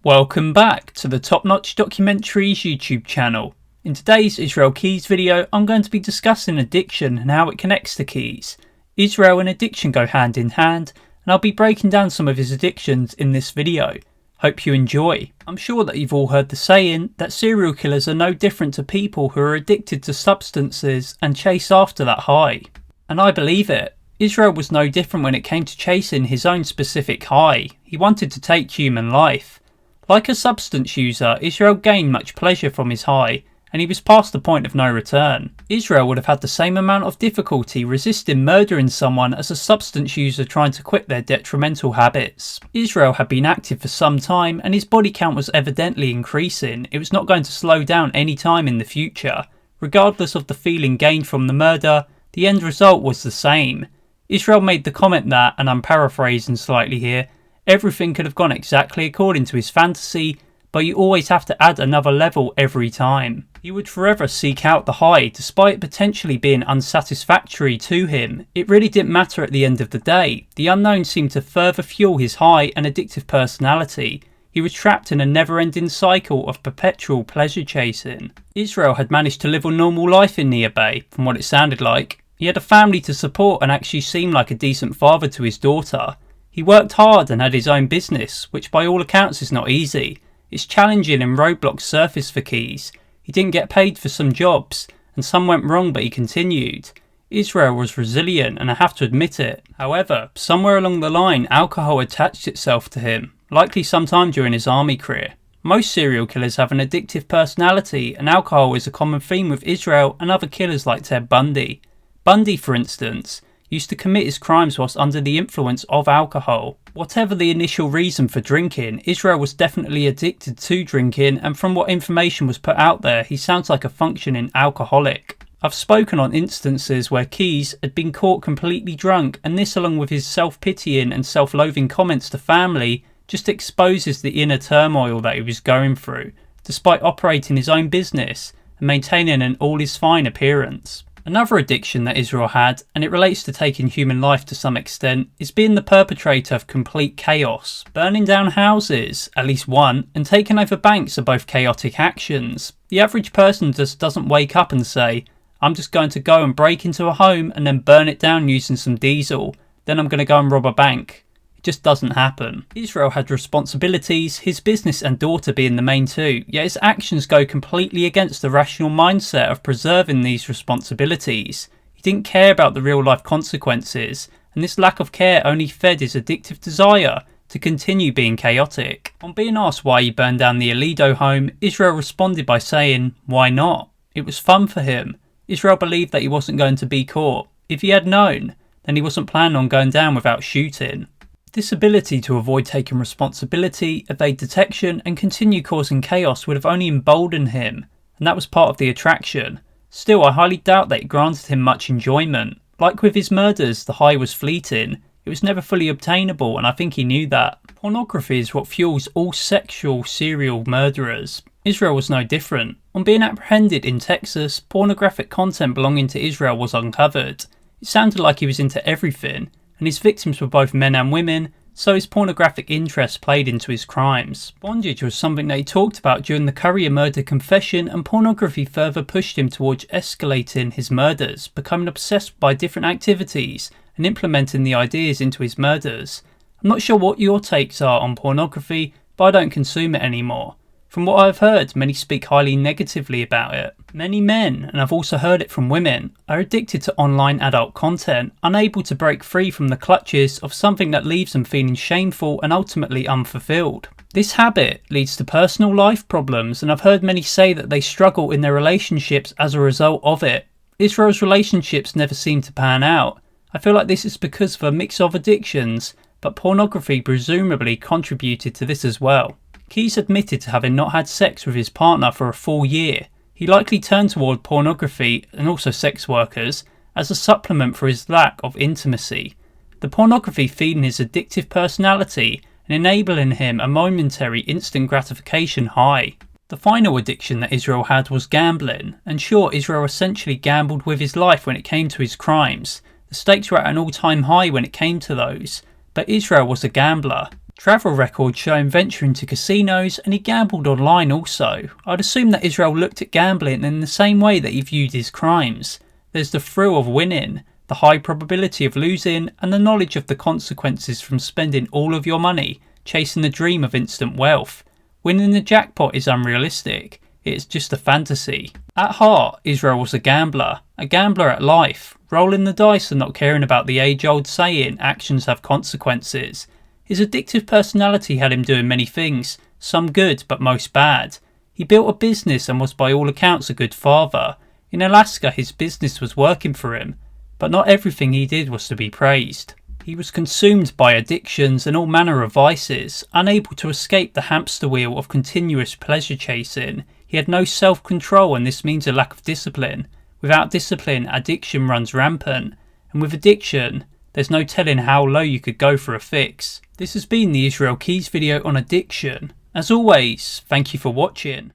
Welcome back to the Top Notch Documentaries YouTube channel. In today's Israel Keyes video, I'm going to be discussing addiction and how it connects to Keyes. Israel and addiction go hand in hand, and I'll be breaking down some of his addictions in this video. Hope you enjoy. I'm sure that you've all heard the saying that serial killers are no different to people who are addicted to substances and chase after that high. And I believe it. Israel was no different when it came to chasing his own specific high. He wanted to take human life. Like a substance user, Israel gained much pleasure from his high, and he was past the point of no return. Israel would have had the same amount of difficulty resisting murdering someone as a substance user trying to quit their detrimental habits. Israel had been active for some time, and his body count was evidently increasing. It was not going to slow down any time in the future. Regardless of the feeling gained from the murder, the end result was the same. Israel made the comment that, and I'm paraphrasing slightly here, everything could have gone exactly according to his fantasy, but you always have to add another level every time. He would forever seek out the high, despite it potentially being unsatisfactory to him. It really didn't matter at the end of the day. The unknown seemed to further fuel his high and addictive personality. He was trapped in a never-ending cycle of perpetual pleasure chasing. Israel had managed to live a normal life in Neah Bay, from what it sounded like. He had a family to support and actually seemed like a decent father to his daughter. He worked hard and had his own business, which by all accounts is not easy. It's challenging and roadblocks surface for Keyes. He didn't get paid for some jobs, and some went wrong, but he continued. Israel was resilient, and I have to admit it. However, somewhere along the line, alcohol attached itself to him, likely sometime during his army career. Most serial killers have an addictive personality, and alcohol is a common theme with Israel and other killers like Ted Bundy. Bundy, for instance, used to commit his crimes whilst under the influence of alcohol. Whatever the initial reason for drinking, Israel was definitely addicted to drinking, and from what information was put out there, he sounds like a functioning alcoholic. I've spoken on instances where Keyes had been caught completely drunk, and this, along with his self-pitying and self-loathing comments to family, just exposes the inner turmoil that he was going through, despite operating his own business and maintaining an all-is-fine appearance. Another addiction that Israel had, and it relates to taking human life to some extent, is being the perpetrator of complete chaos. Burning down houses, at least one, and taking over banks are both chaotic actions. The average person just doesn't wake up and say, I'm just going to go and break into a home and then burn it down using some diesel, then I'm going to go and rob a bank. It just doesn't happen. Israel had responsibilities, his business and daughter being the main two, yet his actions go completely against the rational mindset of preserving these responsibilities. He didn't care about the real life consequences, and this lack of care only fed his addictive desire to continue being chaotic. On being asked why he burned down the Alido home, Israel responded by saying, why not? It was fun for him. Israel believed that he wasn't going to be caught. If he had known, then he wasn't planning on going down without shooting. This ability to avoid taking responsibility, evade detection, and continue causing chaos would have only emboldened him, and that was part of the attraction. Still, I highly doubt that it granted him much enjoyment. Like with his murders, the high was fleeting. It was never fully obtainable, and I think he knew that. Pornography is what fuels all sexual serial murderers. Israel was no different. On being apprehended in Texas, pornographic content belonging to Israel was uncovered. It sounded like he was into everything, and his victims were both men and women, so his pornographic interest played into his crimes. Bondage was something that he talked about during the Currier murder confession, and pornography further pushed him towards escalating his murders, becoming obsessed by different activities and implementing the ideas into his murders. I'm not sure what your takes are on pornography, but I don't consume it anymore. From what I've heard, many speak highly negatively about it. Many men, and I've also heard it from women, are addicted to online adult content, unable to break free from the clutches of something that leaves them feeling shameful and ultimately unfulfilled. This habit leads to personal life problems, and I've heard many say that they struggle in their relationships as a result of it. Israel's relationships never seem to pan out. I feel like this is because of a mix of addictions, but pornography presumably contributed to this as well. Keyes admitted to having not had sex with his partner for a full year. He likely turned toward pornography and also sex workers as a supplement for his lack of intimacy. The pornography feeding his addictive personality and enabling him a momentary instant gratification high. The final addiction that Israel had was gambling, and sure, Israel essentially gambled with his life when it came to his crimes. The stakes were at an all-time high when it came to those, but Israel was a gambler. Travel records show him venturing to casinos, and he gambled online also. I'd assume that Israel looked at gambling in the same way that he viewed his crimes. There's the thrill of winning, the high probability of losing, and the knowledge of the consequences from spending all of your money chasing the dream of instant wealth. Winning the jackpot is unrealistic. It's just a fantasy. At heart, Israel was a gambler at life, rolling the dice and not caring about the age-old saying, actions have consequences. His addictive personality had him doing many things, some good but most bad. He built a business and was by all accounts a good father. In Alaska, his business was working for him, but not everything he did was to be praised. He was consumed by addictions and all manner of vices, unable to escape the hamster wheel of continuous pleasure chasing. He had no self-control, and this means a lack of discipline. Without discipline, addiction runs rampant, and with addiction, there's no telling how low you could go for a fix. This has been the Israel Keyes video on addiction. As always, thank you for watching.